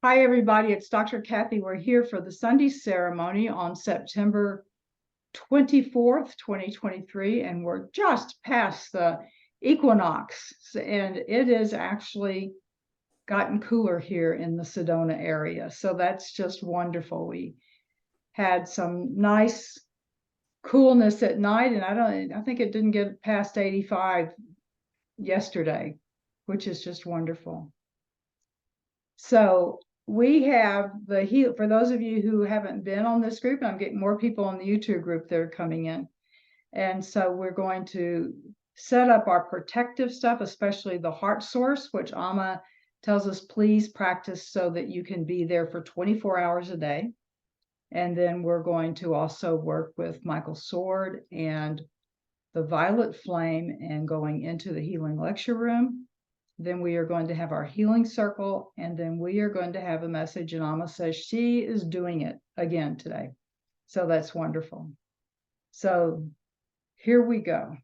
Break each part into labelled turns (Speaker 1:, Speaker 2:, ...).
Speaker 1: Hi, everybody. It's Dr. Kathy. We're here for the Sunday ceremony on September 24th, 2023, and we're just past the equinox, and it is actually gotten cooler here in the Sedona area. So that's just wonderful. We had some nice coolness at night, and I think it didn't get past 85 yesterday, which is just wonderful. So we have the heal for those of you who haven't been on this group, and I'm getting more people on the YouTube group that are coming in. And so we're going to set up our protective stuff, especially the heart source, which Amma tells us, please practice so that you can be there for 24 hours a day. And then we're going to also work with Michael's sword and the violet flame and going into the healing lecture room. Then we are going to have our healing circle, and then we are going to have a message, and Amma says she is doing it again today. So that's wonderful. So here we go.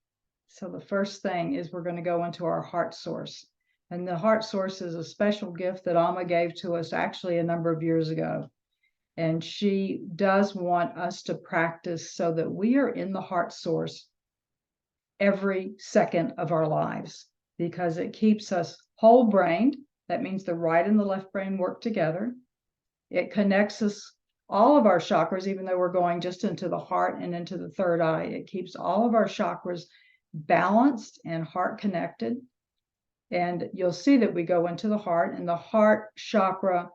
Speaker 1: So the first thing is we're going to go into our heart source. And the heart source is a special gift that Amma gave to us actually a number of years ago. And she does want us to practice so that we are in the heart source every second of our lives, because it keeps us whole brained. That means the right and the left brain work together. It connects us, all of our chakras, even though we're going just into the heart and into the third eye. It keeps all of our chakras balanced and heart connected. And you'll see that we go into the heart, and the heart chakra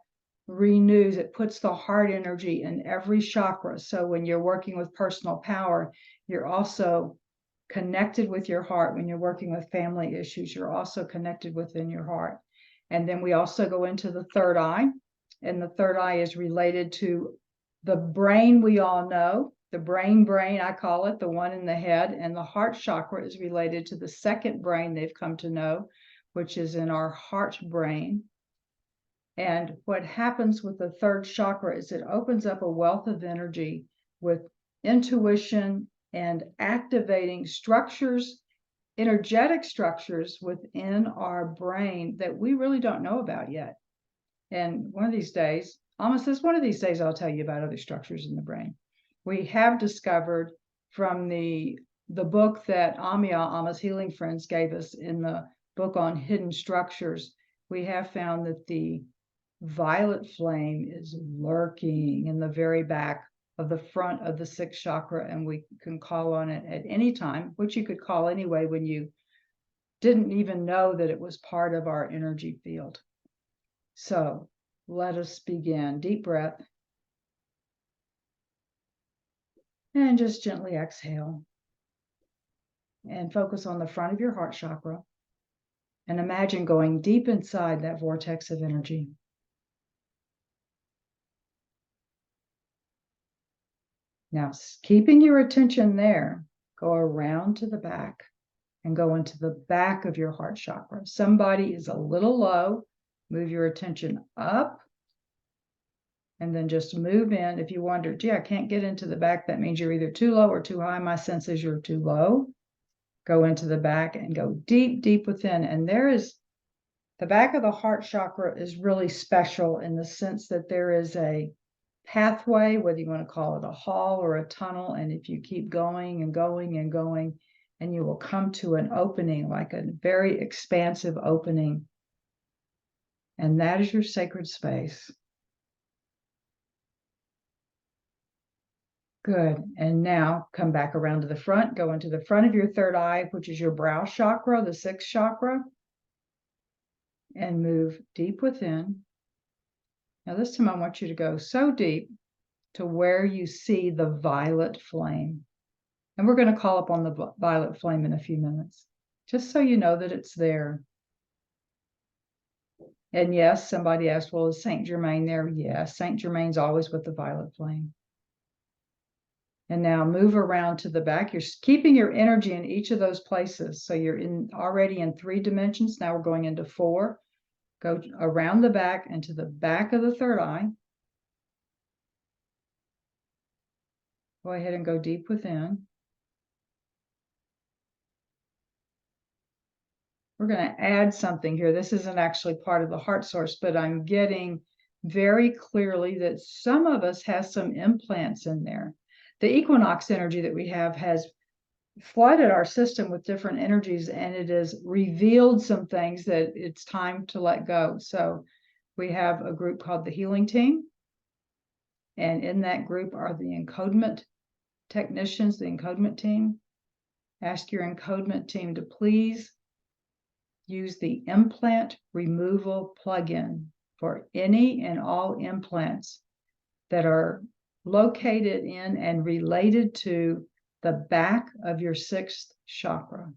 Speaker 1: renews, it puts the heart energy in every chakra. So when you're working with personal power, you're also connected with your heart. When you're working with family issues, you're also connected within your heart. And then we also go into the third eye, and the third eye is related to the brain we all know, the brain, I call it, the one in the head, and the heart chakra is related to the second brain they've come to know, which is in our heart brain. And what happens with the third chakra is it opens up a wealth of energy with intuition and activating structures, energetic structures within our brain that we really don't know about yet. And one of these days, Amma says, one of these days I'll tell you about other structures in the brain. We have discovered from the book that Amma's Healing Friends gave us, in the book on hidden structures, we have found that the violet flame is lurking in the very back of the front of the sixth chakra, and we can call on it at any time, which you could call anyway when you didn't even know that it was part of our energy field. So let us begin. Deep breath. And just gently exhale. And focus on the front of your heart chakra. And imagine going deep inside that vortex of energy. Now, keeping your attention there, go around to the back and go into the back of your heart chakra. Somebody is a little low, move your attention up, and then just move in. If you wonder, gee, I can't get into the back, that means you're either too low or too high. My sense is you're too low. Go into the back and go deep, deep within. And there is, the back of the heart chakra is really special in the sense that there is a pathway, whether you want to call it a hall or a tunnel. And if you keep going and going and going, and you will come to an opening, like a very expansive opening. And that is your sacred space. Good. And now come back around to the front, go into the front of your third eye, which is your brow chakra, the sixth chakra, and move deep within. Now this time I want you to go so deep to where you see the violet flame. And we're going to call up on the violet flame in a few minutes, just so you know that it's there. And yes, somebody asked, well, is Saint Germain there? Yes, Saint Germain's always with the violet flame. And now move around to the back. You're keeping your energy in each of those places. So you're already in 3 dimensions. Now we're going into 4. Go around the back and to the back of the third eye. Go ahead and go deep within. We're going to add something here. This isn't actually part of the heart source, but I'm getting very clearly that some of us has some implants in there. The equinox energy that we have has flooded our system with different energies, and it has revealed some things that it's time to let go. So we have a group called the healing team, and in that group are the encodement technicians, the encodement team. Ask your encodement team to please use the implant removal plugin for any and all implants that are located in and related to the back of your sixth chakra.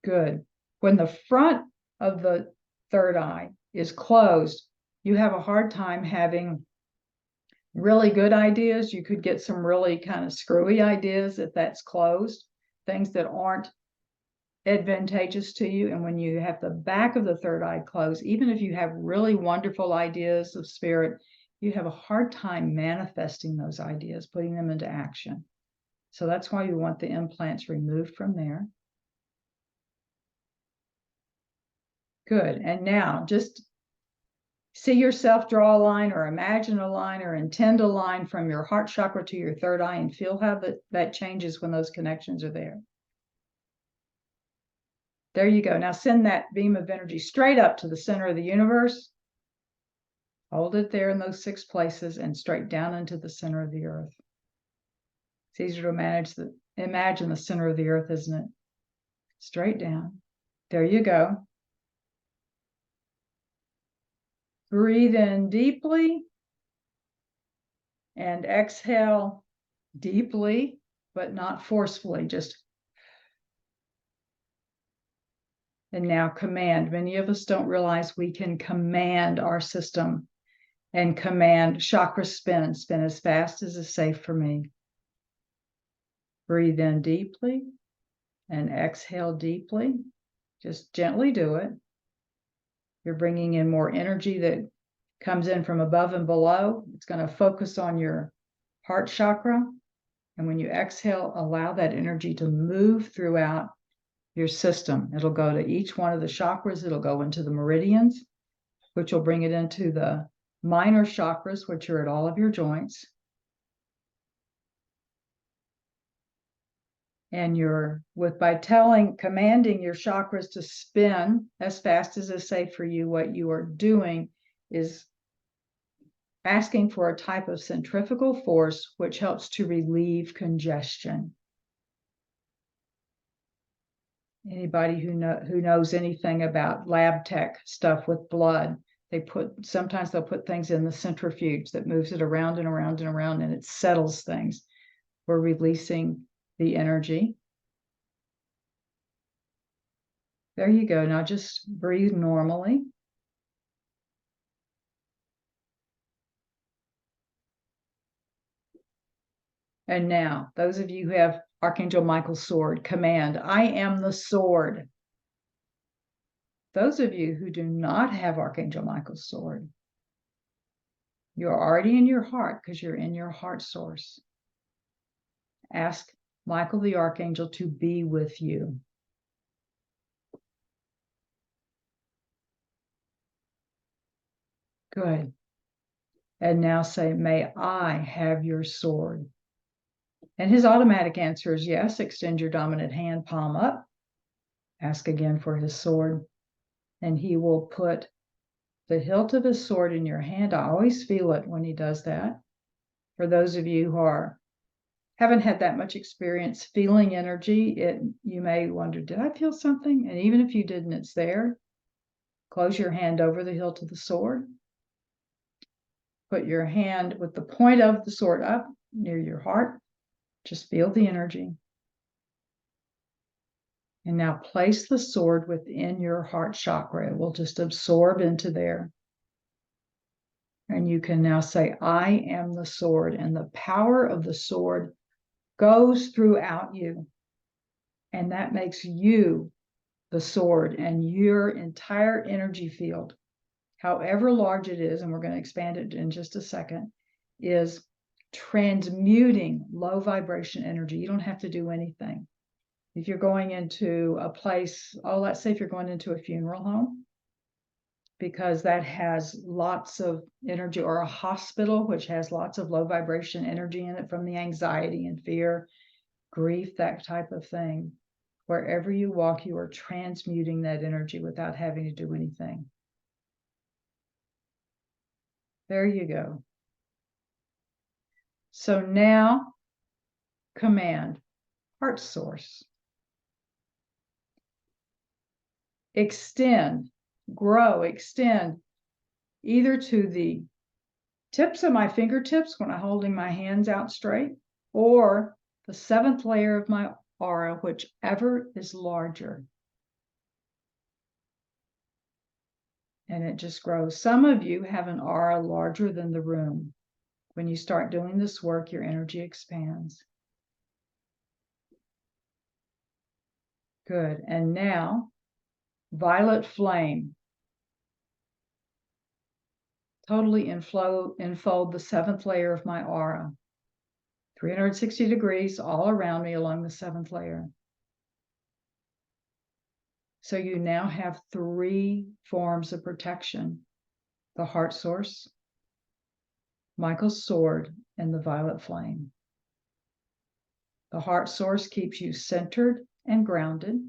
Speaker 1: Good. When the front of the third eye is closed, you have a hard time having really good ideas. You could get some really kind of screwy ideas if that's closed, things that aren't advantageous to you. And when you have the back of the third eye closed, even if you have really wonderful ideas of spirit, you have a hard time manifesting those ideas, putting them into action. So that's why you want the implants removed from there. Good. And now just see yourself draw a line or imagine a line or intend a line from your heart chakra to your third eye and feel how that changes when those connections are there. There you go. Now send that beam of energy straight up to the center of the universe. Hold it there in those 6 places and straight down into the center of the earth. It's easier to imagine the center of the earth, isn't it? Straight down. There you go. Breathe in deeply and exhale deeply, but not forcefully, just. And now command. Many of us don't realize we can command our system and command chakra spin as fast as is safe for me. Breathe in deeply and exhale deeply. Just gently do it. You're bringing in more energy that comes in from above and below. It's going to focus on your heart chakra. And when you exhale, allow that energy to move throughout your system. It'll go to each one of the chakras. It'll go into the meridians, which will bring it into the minor chakras, which are at all of your joints. And commanding your chakras to spin as fast as is safe for you, what you are doing is asking for a type of centrifugal force which helps to relieve congestion. Anybody who knows anything about lab tech stuff with blood, sometimes they'll put things in the centrifuge that moves it around and around and around, and it settles things. We're releasing the energy. There you go. Now just breathe normally. And now, those of you who have Archangel Michael's sword, command, I am the sword. Those of you who do not have Archangel Michael's sword, you're already in your heart because you're in your heart source. Ask Michael the Archangel to be with you. Good. And now say, may I have your sword? And his automatic answer is yes. Extend your dominant hand, palm up. Ask again for his sword. And he will put the hilt of his sword in your hand. I always feel it when he does that. For those of you who haven't had that much experience feeling energy, you may wonder, did I feel something? And even if you didn't, it's there. Close your hand over the hilt of the sword. Put your hand with the point of the sword up near your heart. Just feel the energy. And now place the sword within your heart chakra. It will just absorb into there. And you can now say, I am the sword. And the power of the sword goes throughout you. And that makes you the sword, and your entire energy field, however large it is, and we're going to expand it in just a second, is transmuting low vibration energy. You don't have to do anything. If you're going into a place, oh, let's say if you're going into a funeral home, because that has lots of energy, or a hospital, which has lots of low vibration energy in it from the anxiety and fear, grief, that type of thing. Wherever you walk, you are transmuting that energy without having to do anything. There you go. So now, command, heart source. Extend, grow, extend, either to the tips of my fingertips when I'm holding my hands out straight, or the seventh layer of my aura, whichever is larger. And it just grows. Some of you have an aura larger than the room. When you start doing this work, your energy expands. Good. And now, violet flame. Totally enfold the seventh layer of my aura. 360 degrees all around me along the seventh layer. So you now have 3 forms of protection: the heart source, Michael's sword, and the violet flame. The heart source keeps you centered and grounded.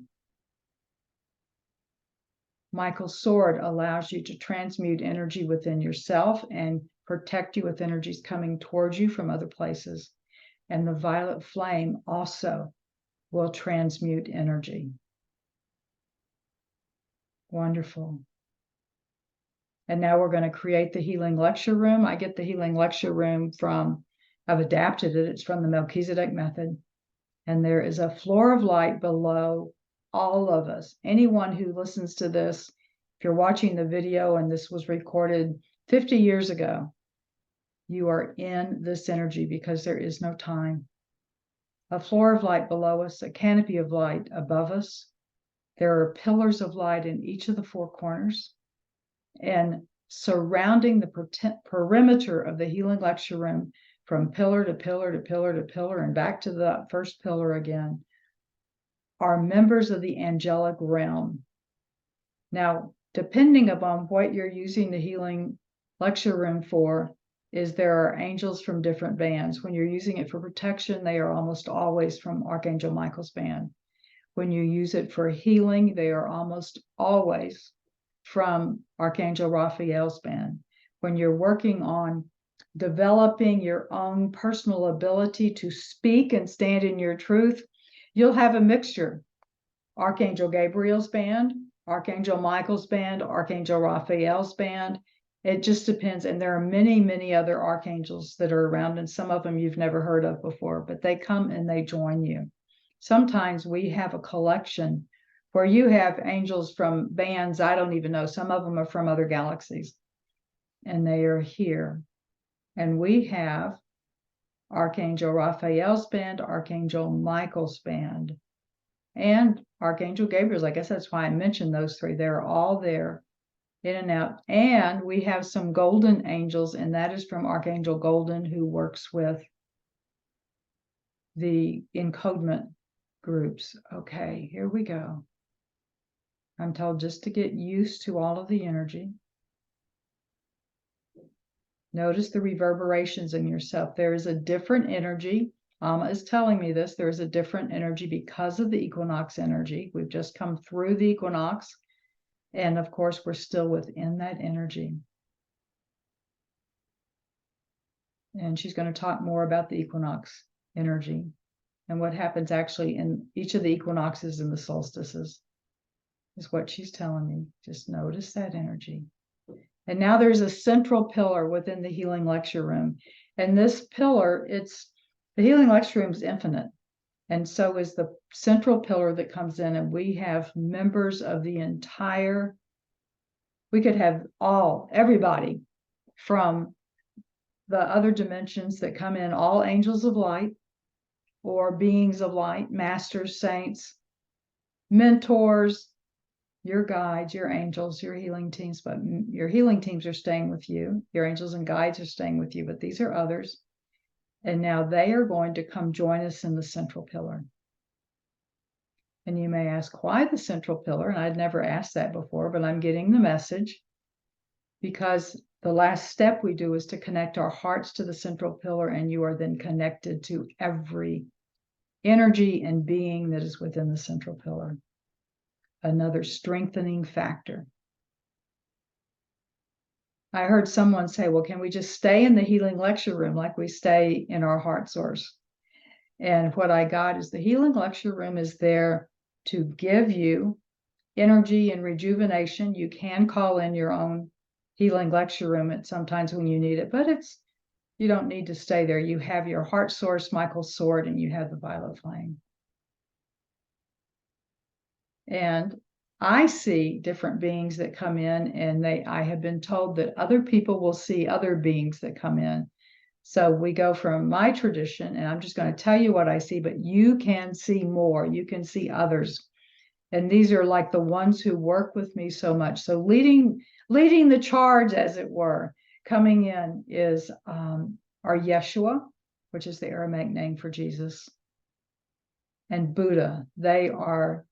Speaker 1: Michael's sword allows you to transmute energy within yourself and protect you with energies coming towards you from other places. And the violet flame also will transmute energy. Wonderful. And now we're going to create the healing lecture room. I get the healing lecture room from, I've adapted it. It's from the Melchizedek method. And there is a floor of light below all of us. Anyone who listens to this, if you're watching the video and this was recorded 50 years ago, you are in this energy because there is no time. A floor of light below us, a canopy of light above us. There are pillars of light in each of the 4 corners. And surrounding the perimeter of the healing lecture room, from pillar to pillar to pillar to pillar and back to the first pillar again, are members of the angelic realm. Now, depending upon what you're using the healing lecture room for, is there are angels from different bands. When you're using it for protection, they are almost always from Archangel Michael's band. When you use it for healing, they are almost always from Archangel Raphael's band. When you're working on developing your own personal ability to speak and stand in your truth, you'll have a mixture. Archangel Gabriel's band, Archangel Michael's band, Archangel Raphael's band. It just depends. And there are many, many other archangels that are around, and some of them you've never heard of before, but they come and they join you. Sometimes we have a collection where you have angels from bands I don't even know. Some of them are from other galaxies, and they are here. And we have Archangel Raphael's band, Archangel Michael's band, and Archangel Gabriel's. I guess that's why I mentioned those 3. They're all there, in and out. And we have some golden angels, and that is from Archangel Golden, who works with the encodement groups. Okay, here we go. I'm told just to get used to all of the energy. Notice the reverberations in yourself. There is a different energy. Amma is telling me this. There is a different energy because of the equinox energy. We've just come through the equinox. And of course, we're still within that energy. And she's going to talk more about the equinox energy and what happens actually in each of the equinoxes and the solstices, is what she's telling me. Just notice that energy. And now there's a central pillar within the healing lecture room. And this pillar, the healing lecture room is infinite. And so is the central pillar that comes in, and we have members of the entire, we could have everybody from the other dimensions that come in, all angels of light or beings of light, masters, saints, mentors, your guides, your angels, your healing teams. But your healing teams are staying with you. Your angels and guides are staying with you, but these are others. And now they are going to come join us in the central pillar. And you may ask, why the central pillar? And I'd never asked that before, but I'm getting the message, because the last step we do is to connect our hearts to the central pillar, and you are then connected to every energy and being that is within the central pillar. Another strengthening factor. I heard someone say, well, can we just stay in the healing lecture room like we stay in our heart source? And what I got is the healing lecture room is there to give you energy and rejuvenation. You can call in your own healing lecture room at sometimes when you need it, but you don't need to stay there. You have your heart source, Michael's sword, and you have the violet flame. And I see different beings that come in, and I have been told that other people will see other beings that come in. So we go from my tradition, and I'm just going to tell you what I see, but you can see more. You can see others. And these are like the ones who work with me so much. So leading the charge, as it were, coming in is our Yeshua, which is the Aramaic name for Jesus, and Buddha. They are,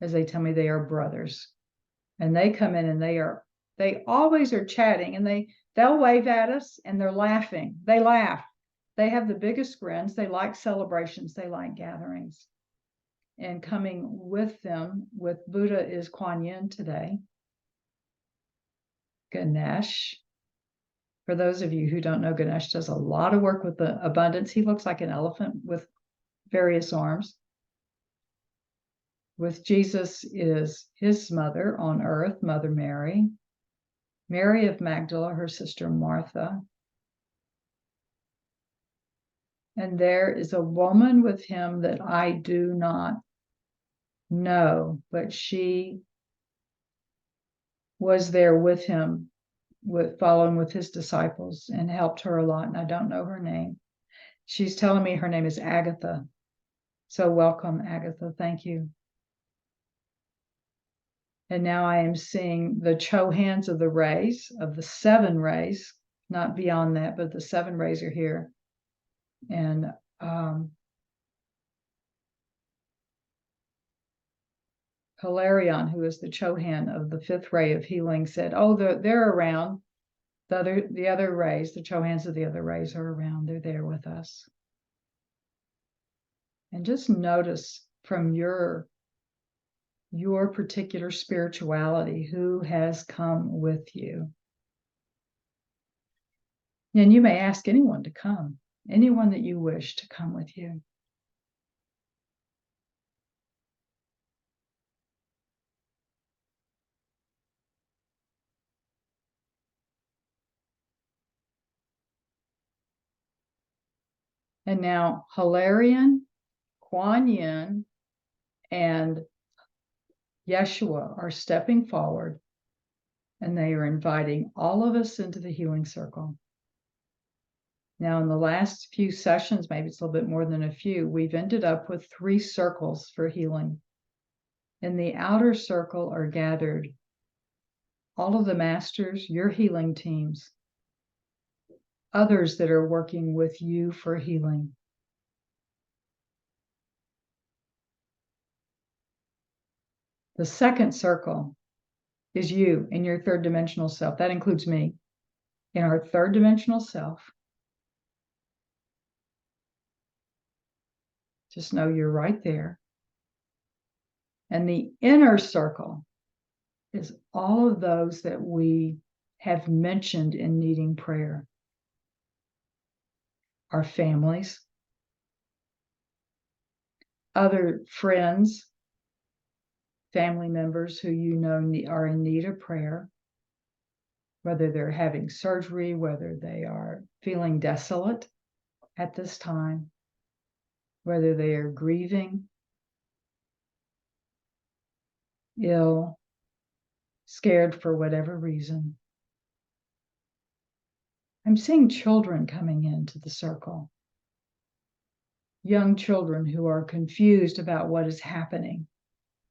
Speaker 1: as they tell me, they are brothers. And they come in and they always are chatting, and they'll wave at us and they're laughing. They laugh. They have the biggest grins. They like celebrations. They like gatherings. And coming with them, with Buddha, is Kuan Yin today. Ganesh. For those of you who don't know, Ganesh does a lot of work with the abundance. He looks like an elephant with various arms. With Jesus is his mother on earth, Mother Mary. Mary of Magdala, her sister Martha. And there is a woman with him that I do not know, but she was there with him, following with his disciples, and helped her a lot. And I don't know her name. She's telling me her name is Agatha. So welcome, Agatha. Thank you. And now I am seeing the Cho hands of the rays, of the 7 rays, not beyond that, but the 7 rays are here. And Hilarion, who is the Chohan of the 5th ray of healing, said, oh, they're around. The other rays, the Chohans of the other rays are around. They're there with us. And just notice from your particular spirituality who has come with you. And you may ask anyone to come, anyone that you wish to come with you. And now Hilarion, Kuan Yin, and Yeshua are stepping forward, and they are inviting all of us into the healing circle. Now, in the last few sessions, maybe it's a little bit more than a few, we've ended up with 3 circles for healing. In the outer circle are gathered all of the masters, your healing teams, others that are working with you for healing. The second circle is you in your 3rd dimensional self. That includes me. In our 3rd dimensional self, just know you're right there. And the inner circle is all of those that we have mentioned in needing prayer. Our families, other friends, family members who you know are in need of prayer, whether they're having surgery, whether they are feeling desolate at this time, whether they are grieving, ill, scared for whatever reason. I'm seeing children coming into the circle, young children who are confused about what is happening.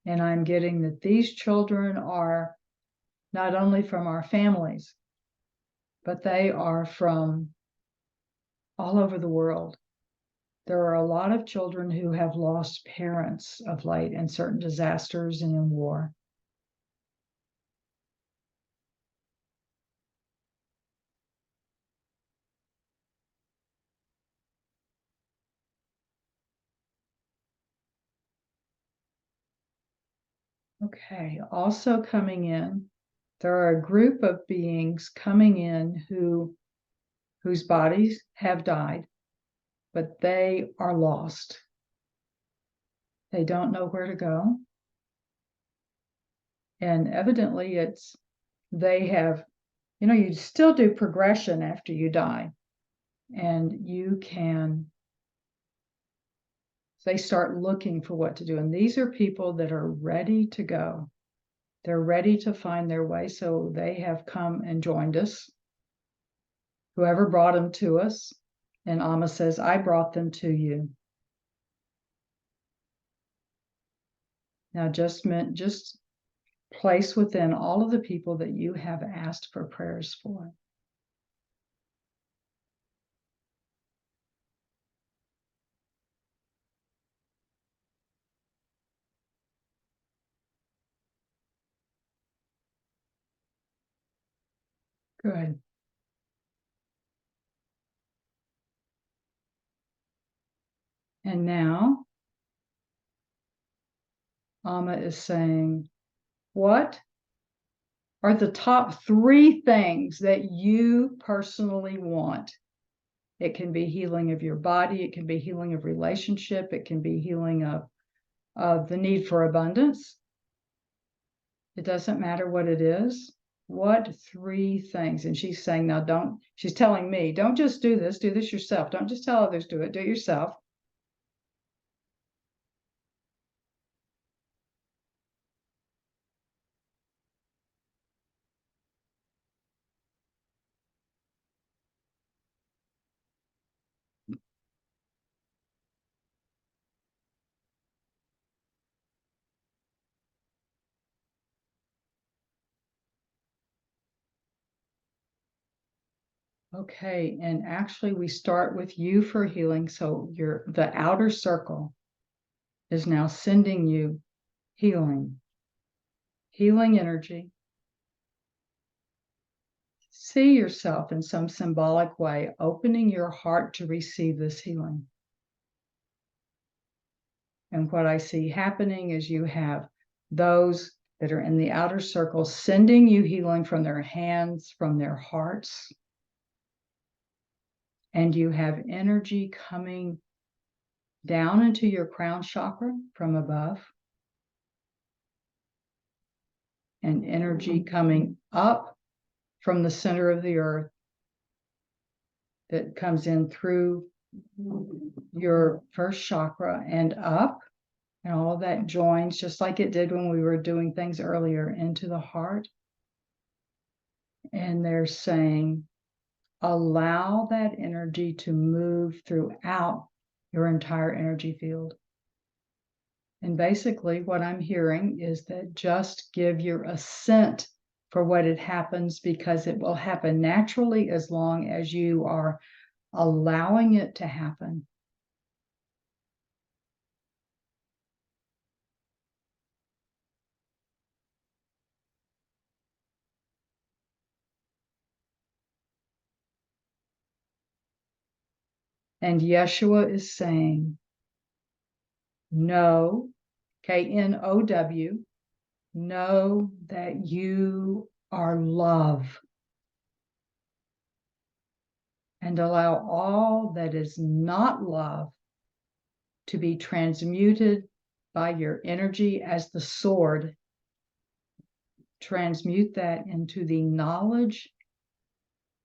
Speaker 1: And I'm getting that these children are not only from our families, but they are from all over the world. There are a lot of children who have lost parents of late in certain disasters and in war. Okay, also coming in, there are a group of beings coming in whose bodies have died, but they are lost. They don't know where to go. And evidently they have, you still do progression after you die. And they start looking for what to do. And these are people that are ready to go. They're ready to find their way. So they have come and joined us. Whoever brought them to us. And Amma says, I brought them to you. Now just place within all of the people that you have asked for prayers for. Good. And now, Amma is saying, what are the top 3 things that you personally want? It can be healing of your body. It can be healing of relationship. It can be healing of the need for abundance. It doesn't matter what it is. What 3 things? And she's saying, now she's telling me, don't just do this yourself. Don't just tell others do it yourself. Okay, and actually we start with you for healing. So the outer circle is now sending you healing energy. See yourself in some symbolic way, opening your heart to receive this healing. And what I see happening is you have those that are in the outer circle sending you healing from their hands, from their hearts. And you have energy coming down into your crown chakra from above. And energy coming up from the center of the earth that comes in through your first chakra and up. And all of that joins, just like it did when we were doing things earlier, into the heart. And they're saying, allow that energy to move throughout your entire energy field. And basically what I'm hearing is that just give your assent for what it happens, because it will happen naturally as long as you are allowing it to happen. And Yeshua is saying, know, K-N-O-W, know that you are love. And allow all that is not love to be transmuted by your energy as the sword. Transmute that into the knowledge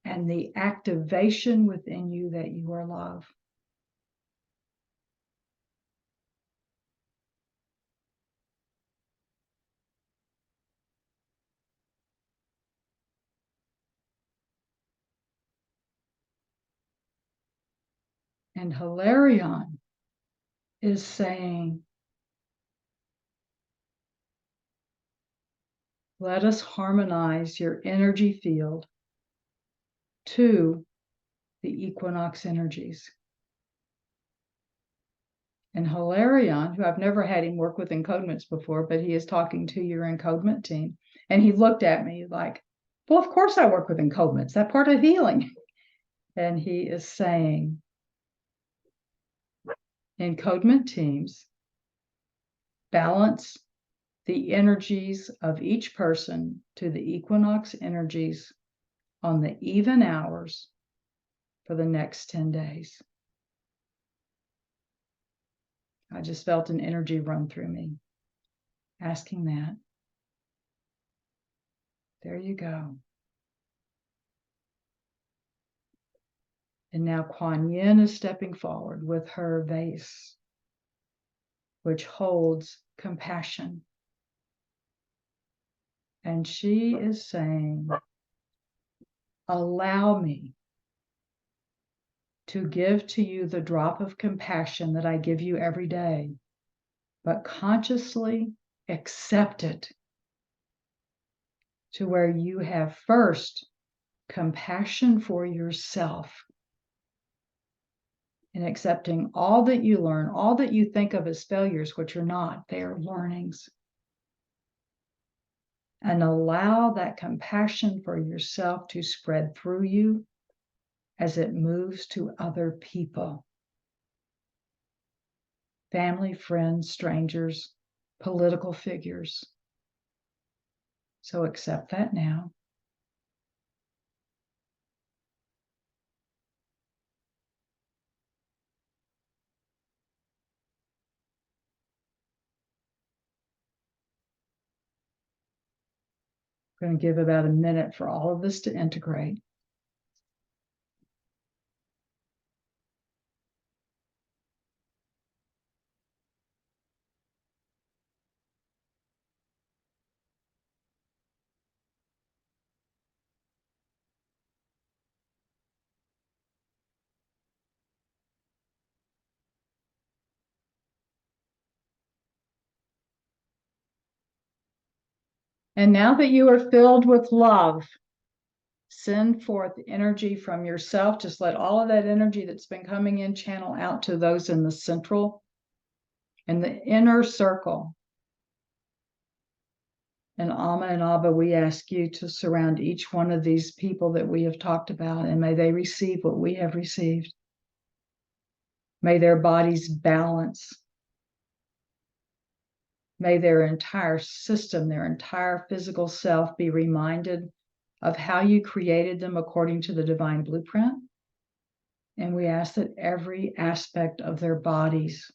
Speaker 1: and the activation within you that you are love. And Hilarion is saying, let us harmonize your energy field to the equinox energies. And Hilarion, who I've never had him work with encodements before, but he is talking to your encodement team. And he looked at me like, well, of course I work with encodements, that part of healing. And he is saying, encodement teams balance the energies of each person to the equinox energies on the even hours for the next 10 days. I just felt an energy run through me, asking that. There you go. And now Kuan Yin is stepping forward with her vase, which holds compassion. And she is saying, allow me to give to you the drop of compassion that I give you every day, but consciously accept it to where you have first compassion for yourself in accepting all that you learn, all that you think of as failures, which are not, they are learnings. And allow that compassion for yourself to spread through you as it moves to other people. Family, friends, strangers, political figures. So accept that now. I'm going to give about a minute for all of this to integrate. And now that you are filled with love, send forth energy from yourself. Just let all of that energy that's been coming in channel out to those in the central and the inner circle. And Amma and Abba, we ask you to surround each one of these people that we have talked about, and may they receive what we have received. May their bodies balance. May their entire system, their entire physical self be reminded of how you created them according to the divine blueprint. And we ask that every aspect of their bodies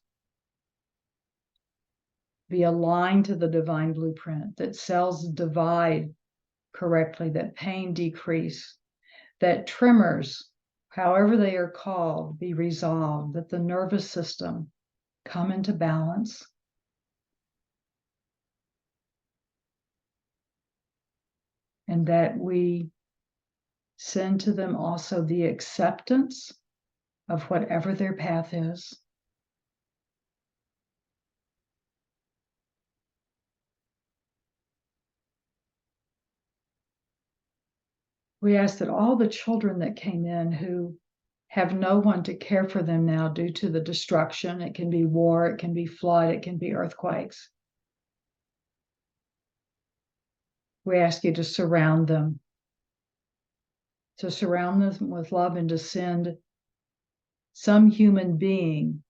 Speaker 1: be aligned to the divine blueprint, that cells divide correctly, that pain decrease, that tremors, however they are called, be resolved, that the nervous system come into balance. And that we send to them also the acceptance of whatever their path is. We ask that all the children that came in who have no one to care for them now due to the destruction, it can be war, it can be flood, it can be earthquakes. We ask you to surround them with love and to send some human being,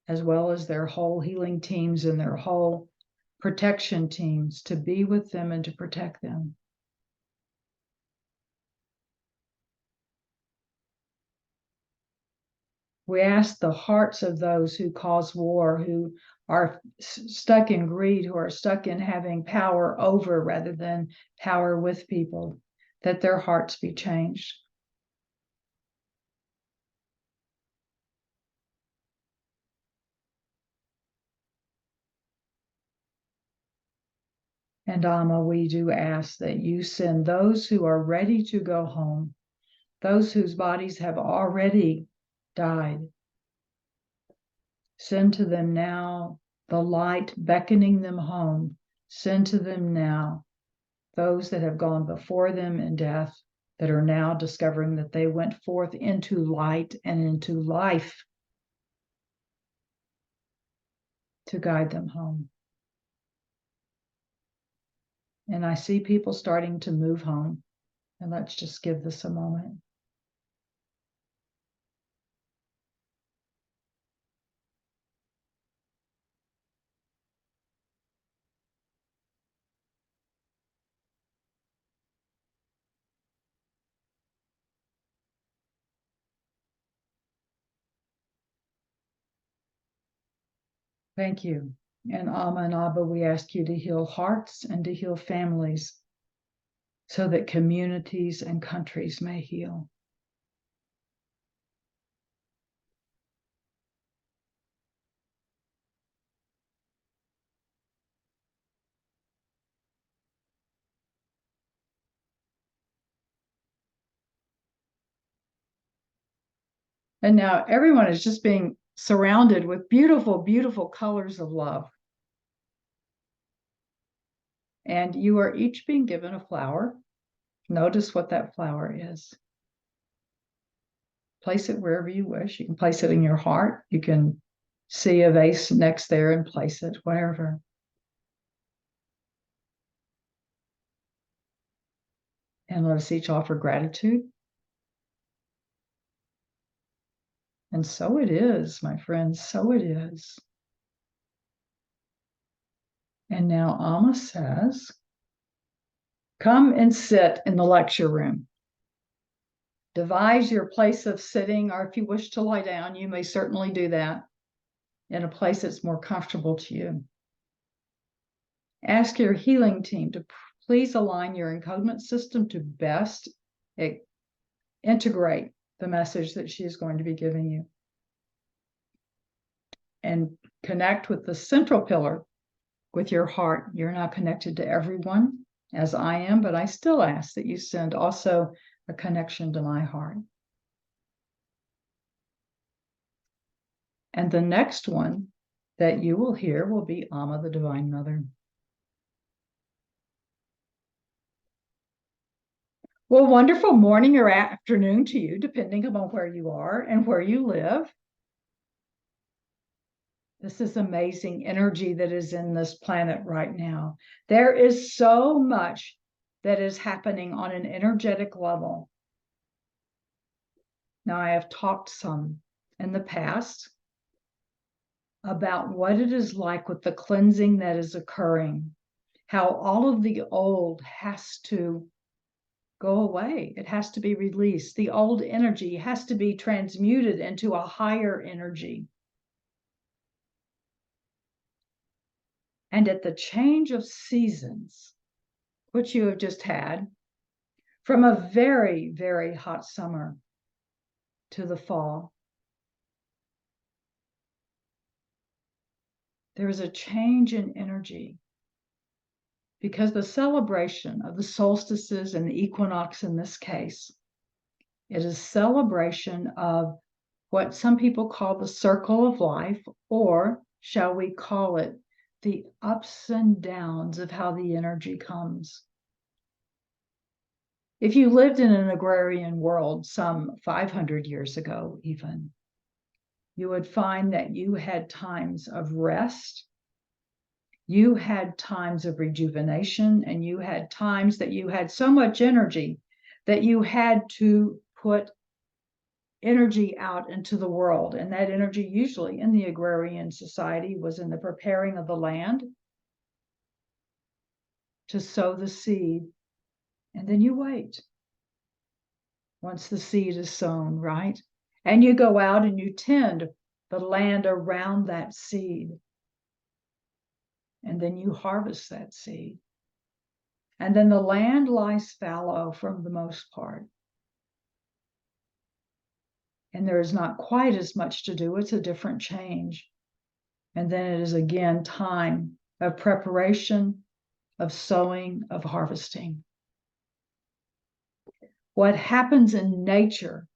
Speaker 1: as well as their whole healing teams and their whole protection teams, to be with them and to protect them. We ask the hearts of those who cause war, who are stuck in greed, who are stuck in having power over rather than power with people, that their hearts be changed. And Amma, we do ask that you send those who are ready to go home, those whose bodies have already died. Send to them now the light beckoning them home. Send to them now those that have gone before them in death, that are now discovering that they went forth into light and into life. to guide them home. And I see people starting to move home. And let's just give this a moment. Thank you. And Amma and Abba, we ask you to heal hearts and to heal families so that communities and countries may heal. And now everyone is just being surrounded with beautiful, beautiful colors of love. And you are each being given a flower. Notice what that flower is. Place it wherever you wish. You can place it in your heart. You can see a vase next there and place it wherever. And let us each offer gratitude. And so it is, my friends, so it is. And now Amma says, come and sit in the lecture room. Devise your place of sitting, or if you wish to lie down, you may certainly do that in a place that's more comfortable to you. Ask your healing team to please align your encodement system to best integrate the message that she is going to be giving you. And connect with the central pillar with your heart. You're not connected to everyone as I am, but I still ask that you send also a connection to my heart. And the next one that you will hear will be Amma, the Divine Mother. Well, wonderful morning or afternoon to you, depending upon where you are and where you live. This is amazing energy that is in this planet right now. There is so much that is happening on an energetic level. Now, I have talked some in the past about what it is like with the cleansing that is occurring, how all of the old has to go away. It has to be released. The old energy has to be transmuted into a higher energy. And at the change of seasons, which you have just had, from a very, very hot summer to the fall, there is a change in energy because the celebration of the solstices and the equinox in this case, it is celebration of what some people call the circle of life, or shall we call it the ups and downs of how the energy comes. If you lived in an agrarian world some 500 years ago, even, you would find that you had times of rest, you had times of rejuvenation, and you had times that you had so much energy that you had to put energy out into the world. And that energy usually in the agrarian society was in the preparing of the land to sow the seed. And then you wait once the seed is sown, right? And you go out and you tend the land around that seed. And then you harvest that seed. And then the land lies fallow for the most part. And there is not quite as much to do. It's a different change. And then it is again time of preparation, of sowing, of harvesting. What happens in nature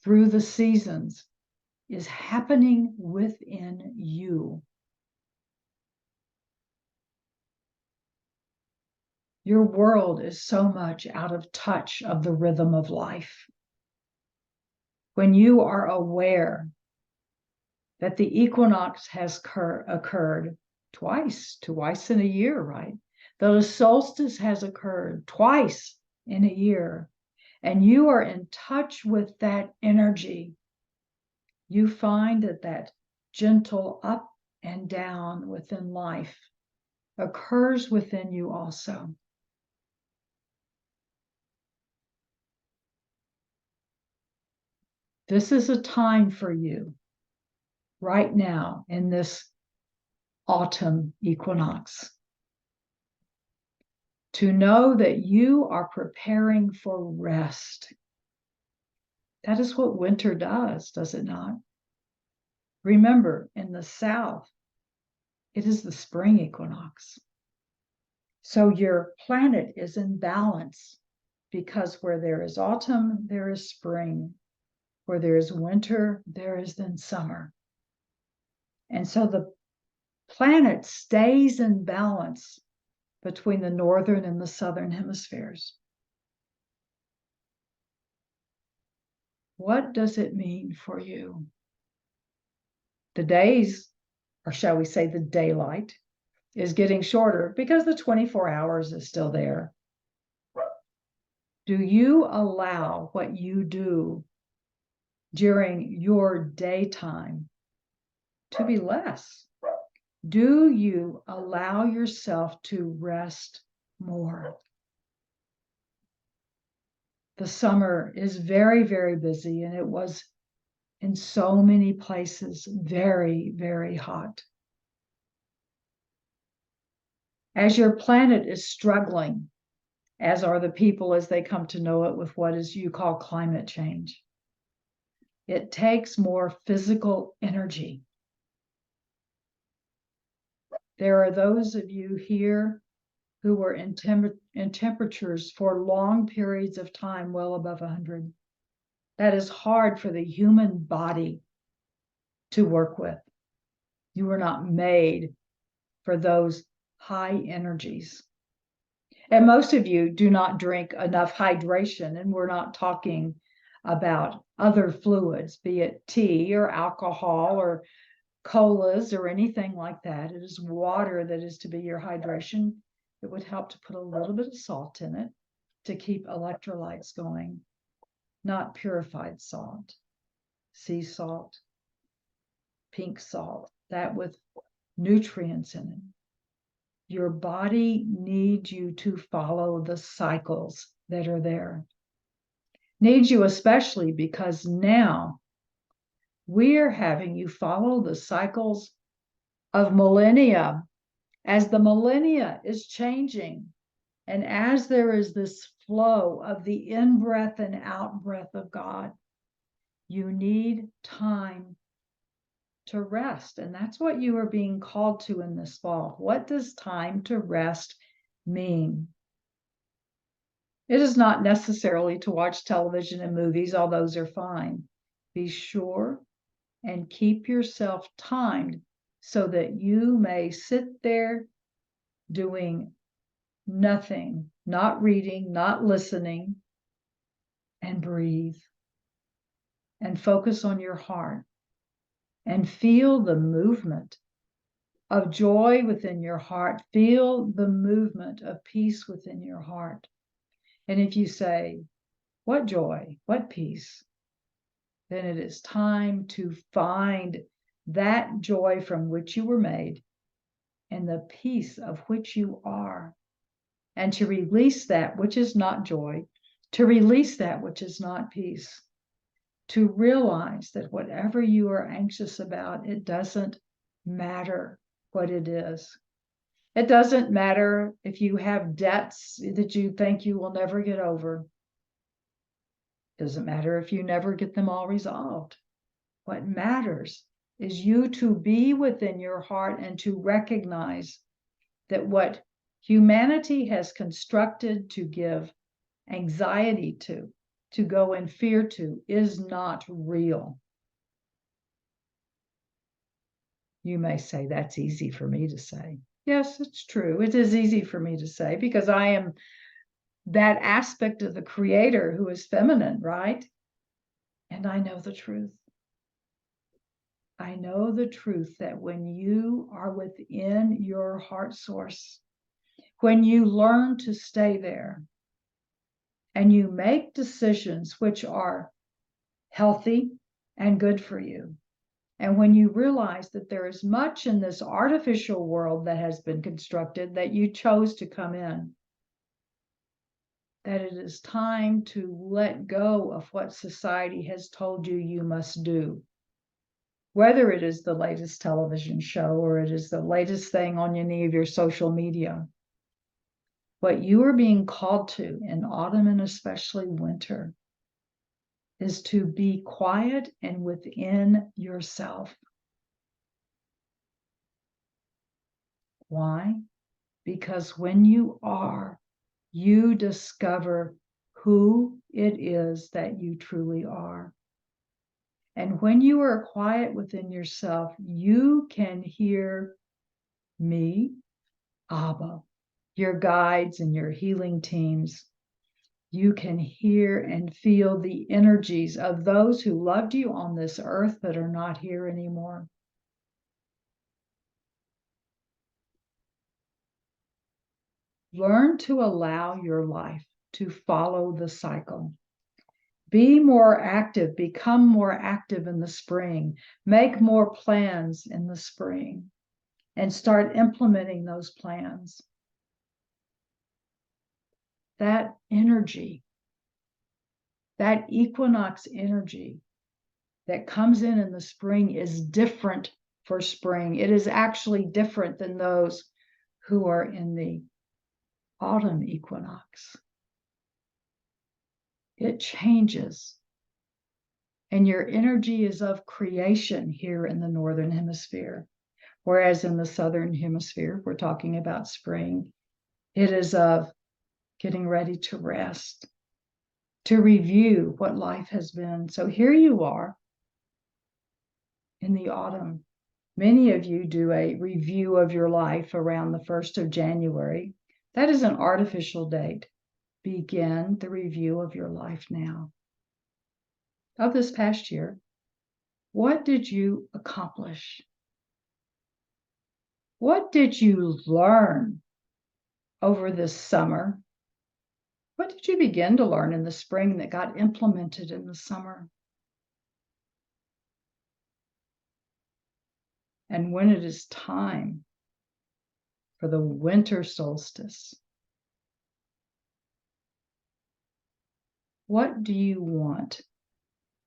Speaker 1: through the seasons is happening within you. Your world is so much out of touch of the rhythm of life. When you are aware that the equinox has occurred, twice in a year, right? The solstice has occurred twice in a year, and you are in touch with that energy. You find that gentle up and down within life occurs within you also. This is a time for you right now in this autumn equinox to know that you are preparing for rest. That is what winter does it not? Remember, in the south, it is the spring equinox. So your planet is in balance because where there is autumn, there is spring. Where there is winter, there is then summer. And so the planet stays in balance between the northern and the southern hemispheres. What does it mean for you? The days, or shall we say the daylight, is getting shorter because the 24 hours is still there. Do you allow what you do during your daytime to be less? Do you allow yourself to rest more? The summer is very, very busy, and it was in so many places very, very hot. As your planet is struggling, as are the people as they come to know it with what is you call climate change, it takes more physical energy. There are those of you here who were in temperatures for long periods of time well above 100. That is hard for the human body to work with. You were not made for those high energies. And most of you do not drink enough hydration, and we're not talking about other fluids, be it tea or alcohol or colas or anything like that. It is water that is to be your hydration. It would help to put a little bit of salt in it to keep electrolytes going, not purified salt, sea salt, pink salt, that with nutrients in it. Your body needs you to follow the cycles that are there. Needs you especially because now we're having you follow the cycles of millennia. As the millennia is changing, and as there is this flow of the in-breath and out-breath of God, you need time to rest. And that's what you are being called to in this fall. What does time to rest mean? It is not necessarily to watch television and movies, all those are fine. Be sure and keep yourself timed so that you may sit there doing nothing, not reading, not listening, and breathe and focus on your heart and feel the movement of joy within your heart. Feel the movement of peace within your heart. And if you say, what joy, what peace, then it is time to find that joy from which you were made and the peace of which you are, and to release that which is not joy, to release that which is not peace, to realize that whatever you are anxious about, it doesn't matter what it is. It doesn't matter if you have debts that you think you will never get over. It doesn't matter if you never get them all resolved. What matters is you to be within your heart and to recognize that what humanity has constructed to give anxiety to go in fear to, is not real. You may say, that's easy for me to say. Yes, it's true. It is easy for me to say because I am that aspect of the creator who is feminine, right? And I know the truth. I know the truth that when you are within your heart source, when you learn to stay there and you make decisions which are healthy and good for you, and when you realize that there is much in this artificial world that has been constructed that you chose to come in, that it is time to let go of what society has told you you must do. Whether it is the latest television show or it is the latest thing on any of your social media, what you are being called to in autumn and especially winter is to be quiet and within yourself. Why? Because when you are, you discover who it is that you truly are. And when you are quiet within yourself, you can hear me, Abba, your guides and your healing teams. You can hear and feel the energies of those who loved you on this earth that are not here anymore. Learn to allow your life to follow the cycle. Be more active, become more active in the spring, make more plans in the spring, and start implementing those plans. That energy, that equinox energy that comes in the spring is different for spring. It is actually different than those who are in the autumn equinox. It changes. And your energy is of creation here in the northern hemisphere. Whereas in the southern hemisphere, we're talking about spring, it is of getting ready to rest, to review what life has been. So here you are in the autumn. Many of you do a review of your life around the 1st of January. That is an artificial date. Begin the review of your life now. Of this past year, what did you accomplish? What did you learn over this summer? What did you begin to learn in the spring that got implemented in the summer? And when it is time for the winter solstice, what do you want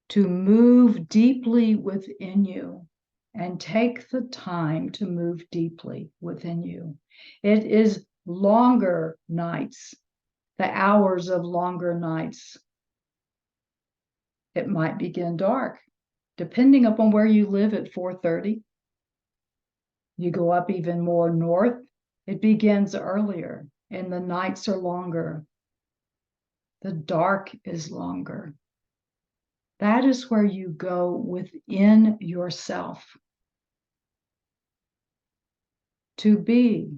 Speaker 1: to move deeply within you? And take the time to move deeply within you. It is longer nights, the hours of longer nights. It might begin dark, depending upon where you live at 4:30. You go up even more north, it begins earlier and the nights are longer. The dark is longer. That is where you go within yourself to be,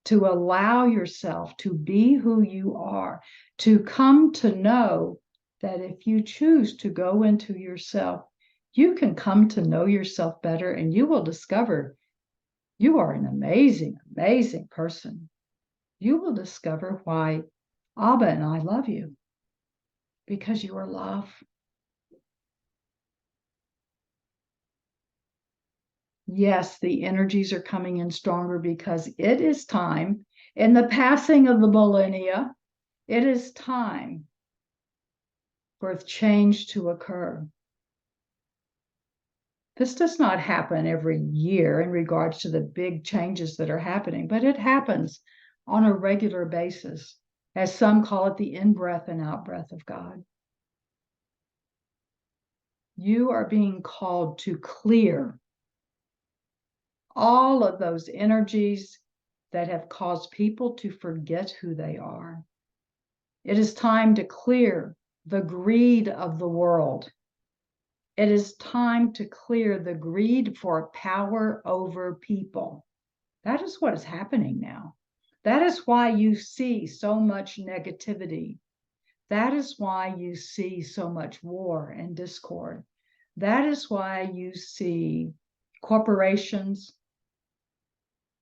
Speaker 1: to allow yourself to be who you are, to come to know that if you choose to go into yourself, you can come to know yourself better and you will discover you are an amazing, amazing person. You will discover why Abba and I love you, because you are love. Yes, the energies are coming in stronger because it is time, in the passing of the millennia, it is time for change to occur. This does not happen every year in regards to the big changes that are happening, but it happens on a regular basis, as some call it the in-breath and out-breath of God. You are being called to clear all of those energies that have caused people to forget who they are. It is time to clear the greed of the world. It is time to clear the greed for power over people. That is what is happening now. That is why you see so much negativity. That is why you see so much war and discord. That is why you see corporations,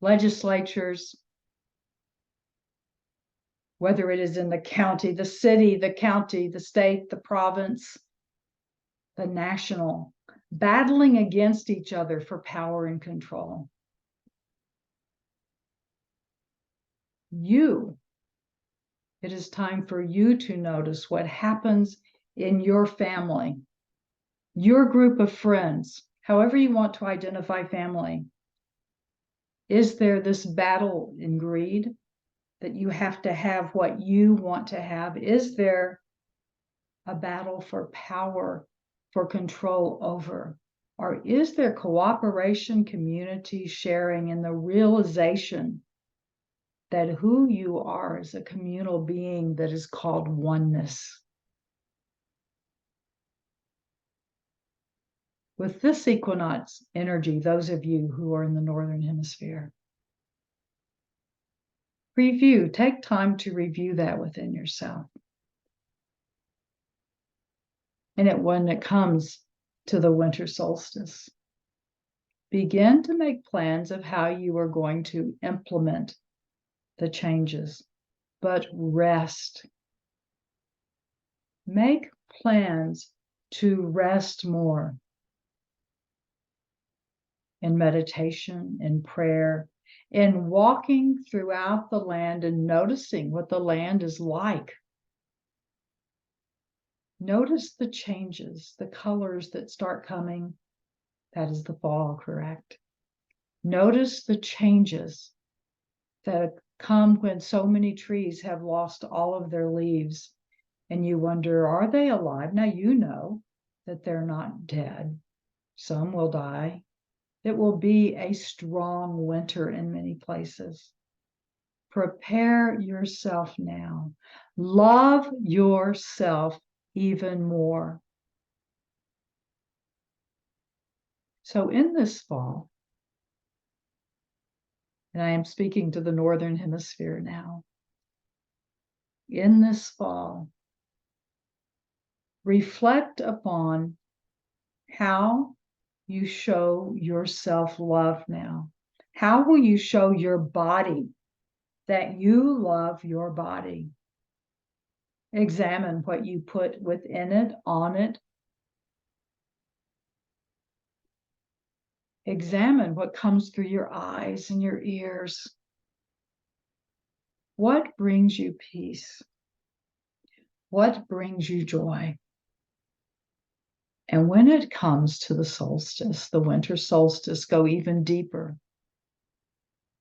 Speaker 1: legislatures, whether it is in the county, the city, the county, the state, the province, the national, battling against each other for power and control. It is time for you to notice what happens in your family, your group of friends, however you want to identify family. Is there this battle in greed that you have to have what you want to have? Is there a battle for power, for control over? Or is there cooperation, community sharing, and the realization that who you are is a communal being that is called oneness? With this equinox energy, those of you who are in the Northern Hemisphere, take time to review that within yourself. And when it comes to the winter solstice, begin to make plans of how you are going to implement the changes, but rest. Make plans to rest more in meditation, in prayer, in walking throughout the land and noticing what the land is like. Notice the changes, the colors that start coming. That is the fall, correct? Notice the changes that come when so many trees have lost all of their leaves, and you wonder, are they alive? Now you know that they're not dead. Some will die. It will be a strong winter in many places. Prepare yourself now. Love yourself even more. So in this fall, and I am speaking to the Northern Hemisphere now, in this fall, reflect upon how you show your self-love now. How will you show your body that you love your body? Examine what you put within it, on it. Examine what comes through your eyes and your ears. What brings you peace? What brings you joy? And when it comes to the solstice, the winter solstice, go even deeper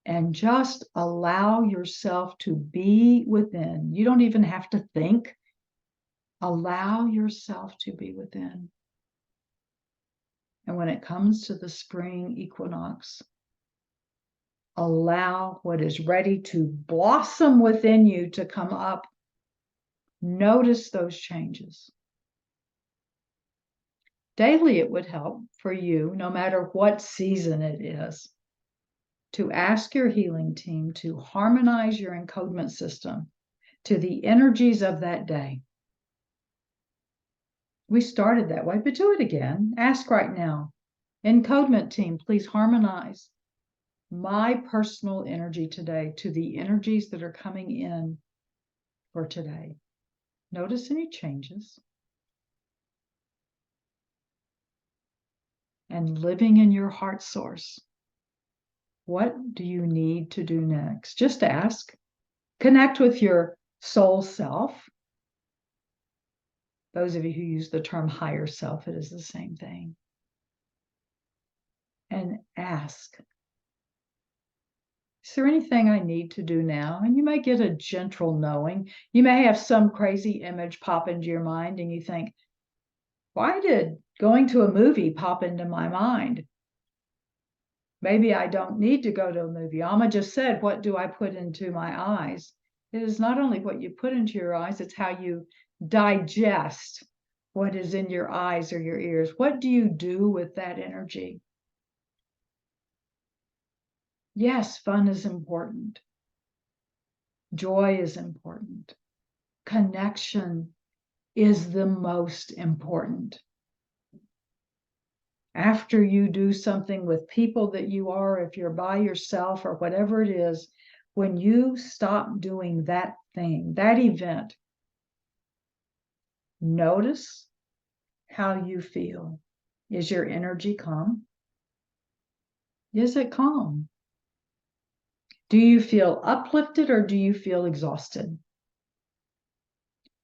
Speaker 1: and just allow yourself to be within. You don't even have to think. Allow yourself to be within. And when it comes to the spring equinox, allow what is ready to blossom within you to come up. Notice those changes. Daily, it would help for you, no matter what season it is, to ask your healing team to harmonize your encodement system to the energies of that day. We started that way, but do it again. Ask right now. Encodement team, please harmonize my personal energy today to the energies that are coming in for today. Notice any changes. And living in your heart source. What do you need to do next? Just ask. Connect with your soul self. Those of you who use the term higher self, it is the same thing. And ask, is there anything I need to do now? And you may get a gentle knowing. You may have some crazy image pop into your mind and you think, why did going to a movie pop into my mind? Maybe I don't need to go to a movie. Amma just said, what do I put into my eyes? It is not only what you put into your eyes, it's how you digest what is in your eyes or your ears. What do you do with that energy? Yes, fun is important. Joy is important. Connection is the most important. after you do something with people that you are, if you're by yourself or whatever it is, when you stop doing that thing, that event, notice how you feel. Is your energy calm? Is it calm? Do you feel uplifted or do you feel exhausted?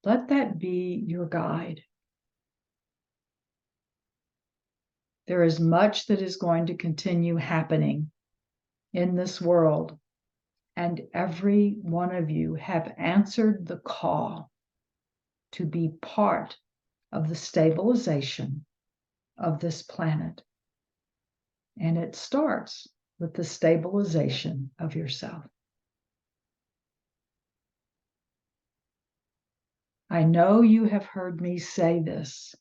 Speaker 1: Let that be your guide. There is much that is going to continue happening in this world, and every one of you have answered the call to be part of the stabilization of this planet. And it starts with the stabilization of yourself. I know you have heard me say this.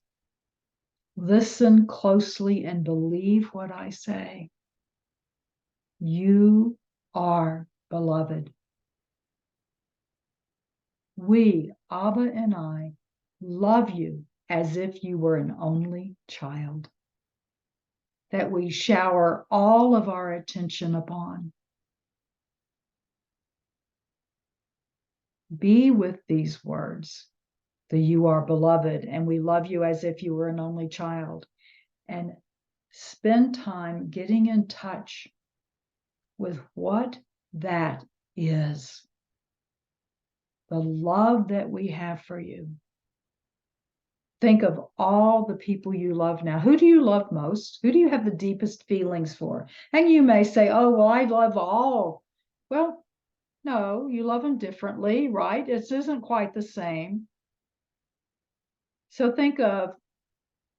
Speaker 1: Listen closely and believe what I say. You are beloved. We, Abba and I, love you as if you were an only child that we shower all of our attention upon. Be with these words, that you are beloved and we love you as if you were an only child, and spend time getting in touch with what that is. The love that we have for you. Think of all the people you love now. Who do you love most? Who do you have the deepest feelings for? And you may say, oh, well, I love all. Well, no, you love them differently, right? It isn't quite the same. So think of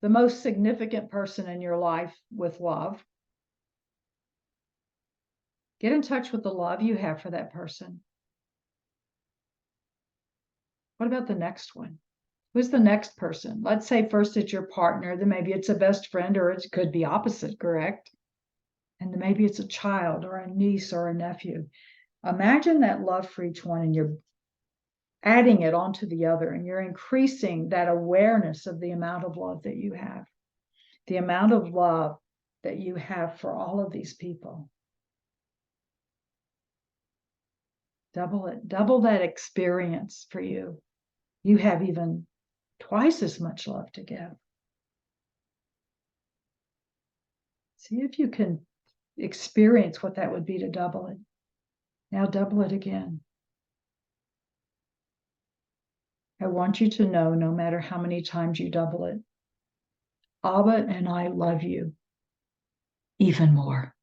Speaker 1: the most significant person in your life with love. Get in touch with the love you have for that person. What about the next one? Who's the next person? Let's say first it's your partner, then maybe it's a best friend, or it could be opposite, correct? And then maybe it's a child or a niece or a nephew. Imagine that love for each one, and you're adding it onto the other, and you're increasing that awareness of the amount of love that you have, the amount of love that you have for all of these people. Double it, double that experience for you. You have even twice as much love to give. See if you can experience what that would be to double it. Now double it again. I want you to know, no matter how many times you double it, Abba and I love you even more.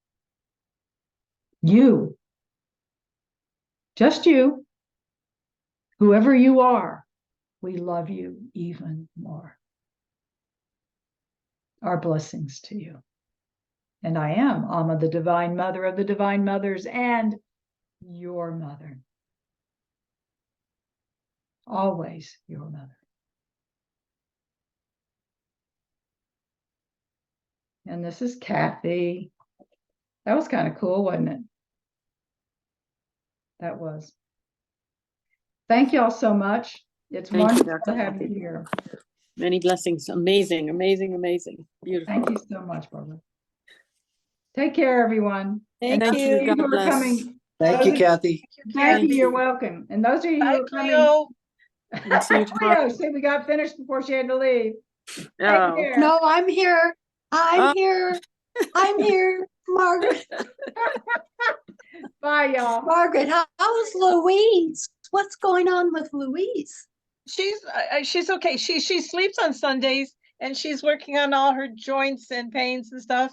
Speaker 1: You, just you, whoever you are, we love you even more. Our blessings to you. And I am Amma, the Divine Mother of the Divine Mothers and your mother. Always your mother. And this is Kathy. That was kind of cool, wasn't it? That was. Thank you all so much. It's wonderful to have you here.
Speaker 2: Many blessings. Amazing, amazing, amazing. Beautiful.
Speaker 1: Thank you so much, Barbara. Take care, everyone.
Speaker 2: Thank
Speaker 1: and
Speaker 2: you. God
Speaker 1: who are
Speaker 2: bless.
Speaker 1: coming.
Speaker 3: Thank you, Kathy.
Speaker 1: Kathy,
Speaker 2: you.
Speaker 1: you're welcome. And those of you who are coming.
Speaker 2: We'll see you tomorrow.
Speaker 1: See, we got finished before she had to leave.
Speaker 2: Oh.
Speaker 1: Take care.
Speaker 4: No, I'm here. I'm here. I'm here. Margaret.
Speaker 1: Bye, y'all.
Speaker 4: Margaret, how's Louise? What's going on with Louise?
Speaker 5: She's okay. She sleeps on Sundays and she's working on all her joints and pains and stuff.